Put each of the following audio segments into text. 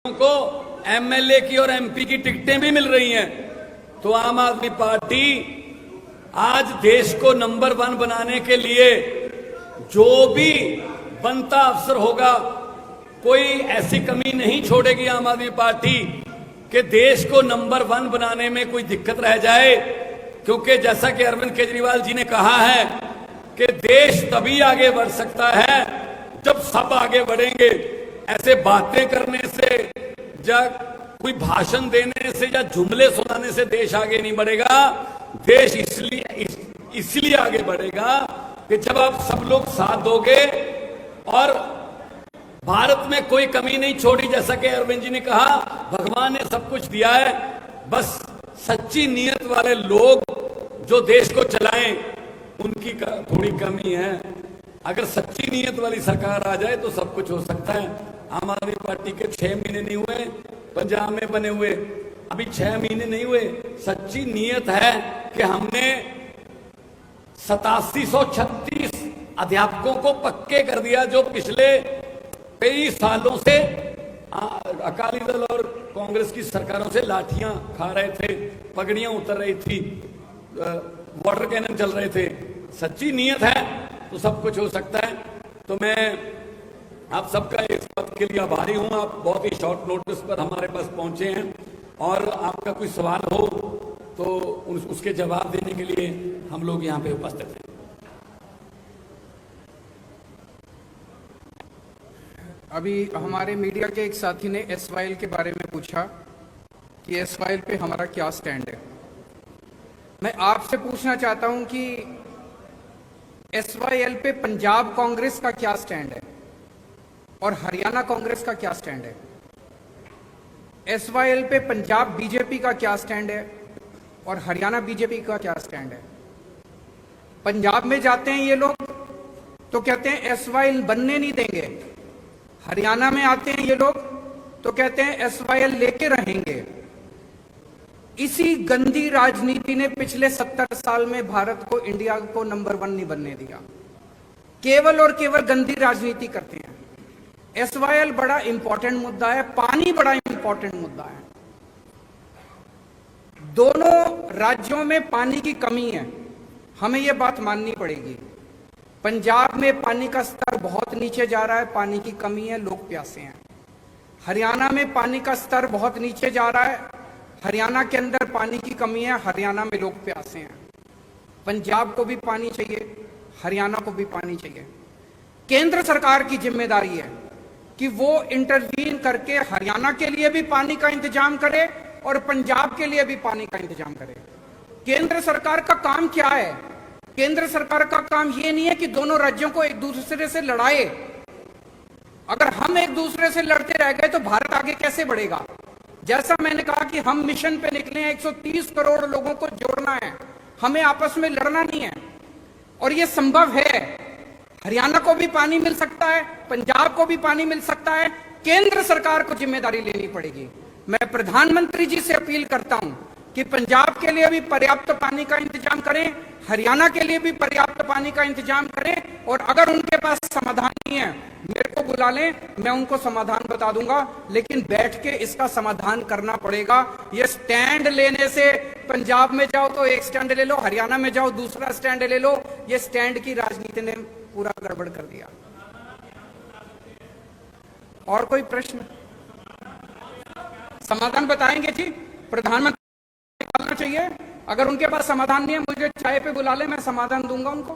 को एमएलए की और एमपी की टिकटें भी मिल रही हैं। तो आम आदमी पार्टी आज देश को नंबर 1 बनाने के लिए जो भी बनता अफसर होगा, कोई ऐसी कमी नहीं छोड़ेगी आम आदमी पार्टी कि देश को नंबर 1 बनाने में कोई दिक्कत रह जाए। क्योंकि जैसा कि अरविंद केजरीवाल जी ने कहा है कि देश तभी आगे बढ़ सकता है जब सब आगे बढ़ेंगे। ऐसे बातें करने से या कोई भाषण देने से या जुमले सुनाने से देश आगे नहीं बढ़ेगा। देश इसलिए आगे बढ़ेगा कि जब आप सब लोग साथ दोगे और भारत में कोई कमी नहीं छोड़ी। जैसा कि अरविंद जी ने कहा, भगवान ने सब कुछ दिया है, बस सच्ची नीयत वाले लोग जो देश को चलाएं उनकी थोड़ी कमी है। अगर सच्ची नीयत वाली सरकार आ जाए तो सब कुछ हो सकता है। आम आदमी पार्टी के 6 महीने नहीं हुए पंजाब में बने हुए, अभी 6 महीने नहीं हुए। सच्ची नीयत है कि हमने 8736 अध्यापकों को पक्के कर दिया, जो पिछले कई सालों से अकाली दल और कांग्रेस की सरकारों से लाठियां खा रहे थे, पगड़ियां उतर रही थी, वाटर कैनन चल रहे थे। सच्ची नीयत है तो सब कुछ हो सकता है। तो मैं आप सबका इस बात के लिए आभारी हूं। आप बहुत ही शॉर्ट नोटिस पर हमारे पास पहुंचे हैं और आपका कोई सवाल हो तो उसके जवाब देने के लिए हम लोग यहां पे उपस्थित हैं। अभी हमारे मीडिया के एक साथी ने एसवाईएल के बारे में पूछा कि एसवाईएल पे हमारा क्या स्टैंड है। मैं आपसे पूछना चाहता हूं कि एसवाईएल पे पंजाब कांग्रेस का क्या स्टैंड है और हरियाणा कांग्रेस का क्या स्टैंड है। एसवाईएल पे पंजाब बीजेपी का क्या स्टैंड है और हरियाणा बीजेपी का क्या स्टैंड है। पंजाब में जाते हैं ये लोग तो कहते हैं एसवाईएल बनने नहीं देंगे, हरियाणा में आते हैं ये लोग तो कहते हैं एसवाईएल लेके रहेंगे। इसी गंदी राजनीति ने पिछले 70 साल में भारत को, इंडिया को नंबर 1 नहीं बनने दिया। केवल और केवल गंदी राजनीति करते हैं। एसवाईएल बड़ा इंपॉर्टेंट मुद्दा है, पानी बड़ा इंपॉर्टेंट मुद्दा है। दोनों राज्यों में पानी की कमी है, हमें यह बात माननी पड़ेगी। पंजाब में पानी का स्तर बहुत नीचे जा रहा है, पानी की कमी है, लोग प्यासे हैं। हरियाणा में पानी का स्तर बहुत नीचे जा रहा है, हरियाणा के अंदर पानी की कमी है, हरियाणा में लोग प्यासे हैं। पंजाब को भी पानी चाहिए, हरियाणा को भी पानी चाहिए। केंद्र सरकार की जिम्मेदारी है कि वो इंटरवीन करके हरियाणा के लिए भी पानी का इंतजाम करे और पंजाब के लिए भी पानी का इंतजाम करे। केंद्र सरकार का काम क्या है? केंद्र सरकार का काम ये नहीं है कि दोनों राज्यों को एक दूसरे से लड़ाए। अगर हम एक दूसरे से लड़ते रह गए तो भारत आगे कैसे बढ़ेगा? जैसा मैंने कहा कि हम मिशन पे निकले हैं, 130 करोड़ लोगों को जोड़ना है, हमें आपस में लड़ना नहीं है और ये संभव है। हरियाणा को भी पानी मिल सकता है, पंजाब को भी पानी मिल सकता है। केंद्र सरकार को जिम्मेदारी लेनी पड़ेगी। मैं प्रधानमंत्री जी से अपील करता हूं कि पंजाब के लिए भी पर्याप्त पानी का इंतजाम करें, हरियाणा के लिए भी पर्याप्त पानी का इंतजाम करें और अगर उनके पास समाधान नहीं है मेरे को बुला लें, मैं उनको समाधान बता दूंगा। लेकिन बैठ के इसका समाधान करना पड़ेगा। ये स्टैंड लेने से, पंजाब में जाओ तो एक स्टैंड ले लो, हरियाणा में जाओ दूसरा स्टैंड ले लो, ये स्टैंड की राजनीति ने पूरा गड़बड़ कर दिया। और कोई प्रश्न? समाधान बताएंगे जी, प्रधानमंत्री निकालना चाहिए। अगर उनके पास समाधान नहीं है मुझे चाय पे बुला ले, मैं समाधान दूंगा उनको।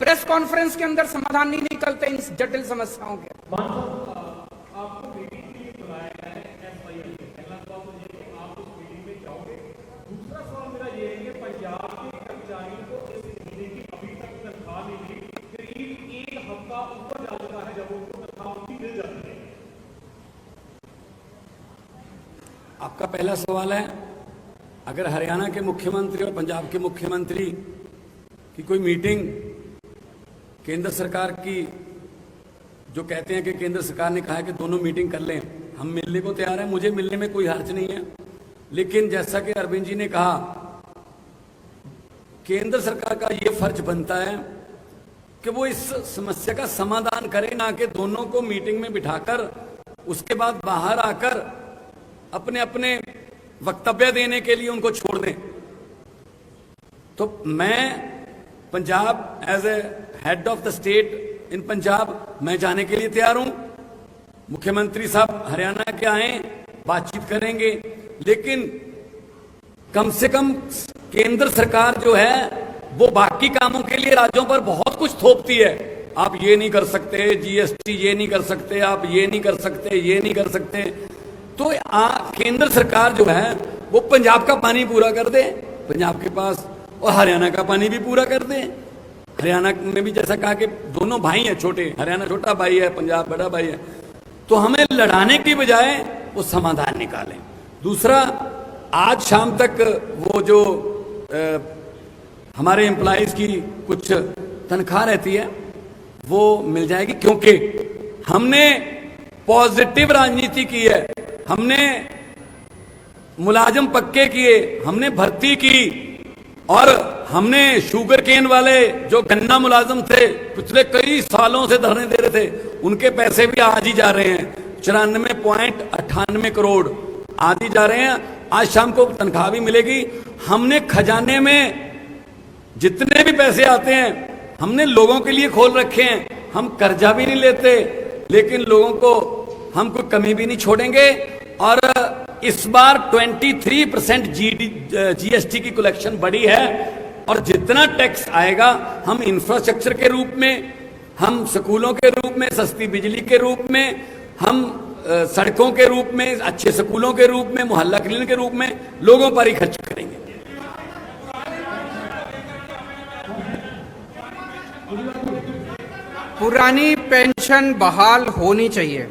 प्रेस कॉन्फ्रेंस के अंदर समाधान नहीं निकलते इन जटिल समस्याओं के। आपको मीटिंग के लिए बुलाया गया है एसवाईएल में, पहला सवाल तो ये कि आप उस मीटिंग में जाओगे। दूसरा सवाल मेरा ये है कि पंजाब के कर्मचारियों को इस महीने की अभी तक तनख्वाह नहीं मिली, करीब 1 हफ्ता ऊपर जा चुका है जब उनको तनख्वाह उनकी मिल जाती है। आपका पहला सवाल है, अगर हरियाणा के मुख्यमंत्री और पंजाब के मुख्यमंत्री की कोई मीटिंग केंद्र सरकार की, जो कहते हैं कि केंद्र सरकार ने कहा है कि दोनों मीटिंग कर लें, हम मिलने को तैयार हैं, मुझे मिलने में कोई हर्ज नहीं है। लेकिन जैसा कि अरविंद जी ने कहा, केंद्र सरकार का यह फर्ज बनता है कि वो इस समस्या का समाधान करे, ना कि दोनों को मीटिंग में बिठाकर उसके बाद बाहर आकर अपने अपने वक्तव्य देने के लिए उनको छोड़ दें। तो मैं Punjab as a head of the state in Punjab मैं जाने के लिए तैयार हूं। मुख्यमंत्री साहब हरियाणा के आए, बातचीत करेंगे, लेकिन कम से कम केंद्र सरकार जो है वो बाकी कामों के लिए राज्यों पर बहुत कुछ थोपती है। आप ये नहीं कर सकते, जीएसटी ये नहीं कर सकते, आप ये नहीं कर सकते, ये नहीं कर सकते। तो केंद्र सरकार जो है वो पंजाब का पानी पूरा कर दे पंजाब के पास, और हरियाणा का पानी भी पूरा कर दे। हरियाणा में भी जैसा कहा कि दोनों भाई हैं छोटे, हरियाणा छोटा भाई है, पंजाब बड़ा भाई है। तो हमें लड़ाने की बजाय वो समाधान निकालें। दूसरा, आज शाम तक वो जो हमारे एम्प्लॉइज की कुछ तनख्वाह रहती है वो मिल जाएगी, क्योंकि हमने पॉजिटिव राजनीति की है, हमने मुलाजिम पक्के किए, हमने भर्ती की, और हमने शुगर केन वाले जो गन्ना मुलाजिम थे पिछले कई सालों से धरने दे रहे थे, उनके पैसे भी आज ही जा रहे हैं। 94.98 करोड़ आज ही जा रहे हैं। आज शाम को तनख्वाह भी मिलेगी। हमने खजाने में जितने भी पैसे आते हैं हमने लोगों के लिए खोल रखे हैं। हम कर्जा भी नहीं लेते, लेकिन लोगों को हम कोई कमी भी नहीं छोड़ेंगे। और इस बार 23% जीएसटी की कलेक्शन बढ़ी है, और जितना टैक्स आएगा हम इंफ्रास्ट्रक्चर के रूप में, हम स्कूलों के रूप में, सस्ती बिजली के रूप में, हम सड़कों के रूप में, अच्छे स्कूलों के रूप में, मोहल्ला क्लिनिक के रूप में लोगों पर ही खर्च करेंगे। पुरानी पेंशन बहाल होनी चाहिए।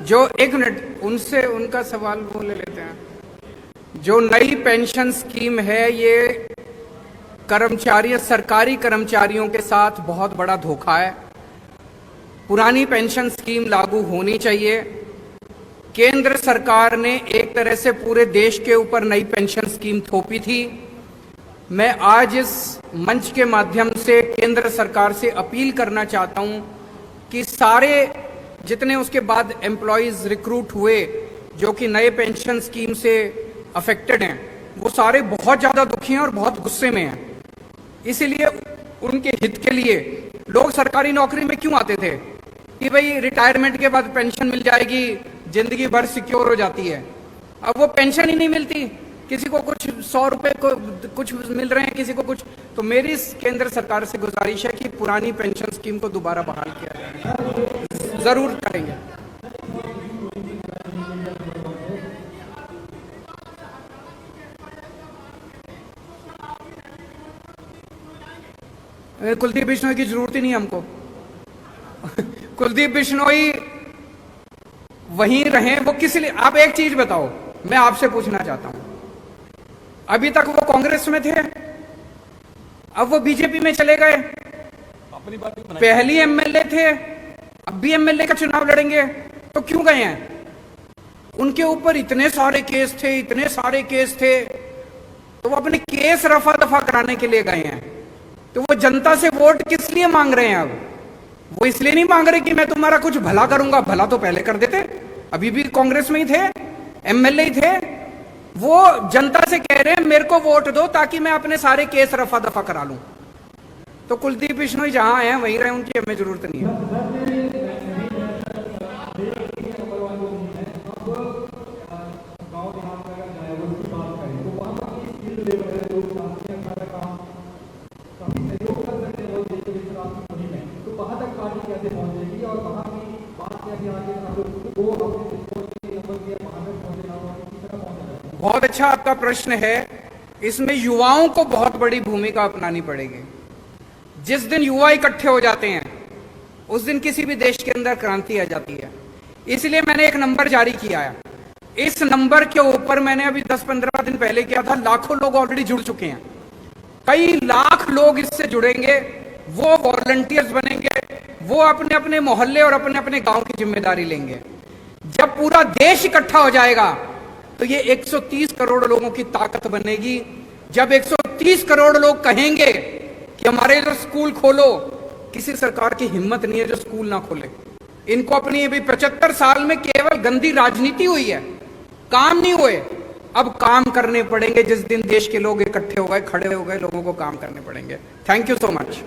जो एक मिनट उनसे उनका सवाल वो ले लेते हैं। जो नई पेंशन स्कीम है ये कर्मचारी, सरकारी कर्मचारियों के साथ बहुत बड़ा धोखा है। पुरानी पेंशन स्कीम लागू होनी चाहिए। केंद्र सरकार ने एक तरह से पूरे देश के ऊपर नई पेंशन स्कीम थोपी थी। मैं आज इस मंच के माध्यम से केंद्र सरकार से अपील करना चाहता हूं कि सारे जितने उसके बाद एम्प्लॉयज रिक्रूट हुए जो कि नए पेंशन स्कीम से अफेक्टेड हैं, वो सारे बहुत ज़्यादा दुखी हैं और बहुत गुस्से में हैं। इसीलिए उनके हित के लिए लोग सरकारी नौकरी में क्यों आते थे कि भाई रिटायरमेंट के बाद पेंशन मिल जाएगी, जिंदगी भर सिक्योर हो जाती है। अब वो पेंशन ही नहीं मिलती, किसी को कुछ 100 रुपए को कुछ मिल रहे हैं, किसी को कुछ। तो मेरी केंद्र सरकार से गुजारिश है कि पुरानी पेंशन स्कीम को दोबारा बहाल किया जाए। जरूर करेंगे। कुलदीप बिश्नोई की जरूरत ही नहीं हमको। कुलदीप बिश्नोई वहीं रहे, वो किस लिए? आप एक चीज बताओ, मैं आपसे पूछना चाहता हूं, अभी तक वो कांग्रेस में थे, अब वो बीजेपी में चले गए, अपनी पार्टी पहली एमएलए थे, अब भी एमएलए का चुनाव लड़ेंगे, तो क्यों गए हैं? उनके ऊपर इतने सारे केस थे, इतने सारे केस थे, तो वो अपने केस रफा दफा कराने के लिए गए हैं। तो वो जनता से वोट किस लिए मांग रहे हैं? अब वो इसलिए नहीं मांग रहे कि मैं तुम्हारा कुछ भला करूंगा, भला तो पहले कर देते, अभी भी कांग्रेस में ही थे, एमएलए ही थे। वो जनता से कह रहे हैं मेरे को वोट दो ताकि मैं अपने सारे केस रफा दफा करा लूं। तो कुलदीप बिश्नोई जहां हैं वहीं रहे, उनकी हमें जरूरत नहीं है। बहुत अच्छा आपका प्रश्न है। इसमें युवाओं को बहुत बड़ी भूमिका अपनानी पड़ेगी। जिस दिन युवा इकट्ठे हो जाते हैं उस दिन किसी भी देश के अंदर क्रांति आ जाती है। इसलिए मैंने एक नंबर जारी किया है। इस नंबर के ऊपर मैंने अभी 10-15 दिन पहले किया था, लाखों लोग ऑलरेडी जुड़ चुके हैं। कई लाख लोग इससे जुड़ेंगे, वो वॉलंटियर्स बनेंगे, वो अपने अपने मोहल्ले और अपने अपने गांव की जिम्मेदारी लेंगे। जब पूरा देश इकट्ठा हो जाएगा तो ये 130 करोड़ लोगों की ताकत बनेगी। जब 130 करोड़ लोग कहेंगे कि हमारे जो स्कूल खोलो, किसी सरकार की हिम्मत नहीं है जो स्कूल ना खोले। इनको अपनी अभी 75 साल में केवल गंदी राजनीति हुई है, काम नहीं हुए। अब काम करने पड़ेंगे। जिस दिन देश के लोग इकट्ठे हो गए, खड़े हो गए, लोगों को काम करने पड़ेंगे। Thank you so much.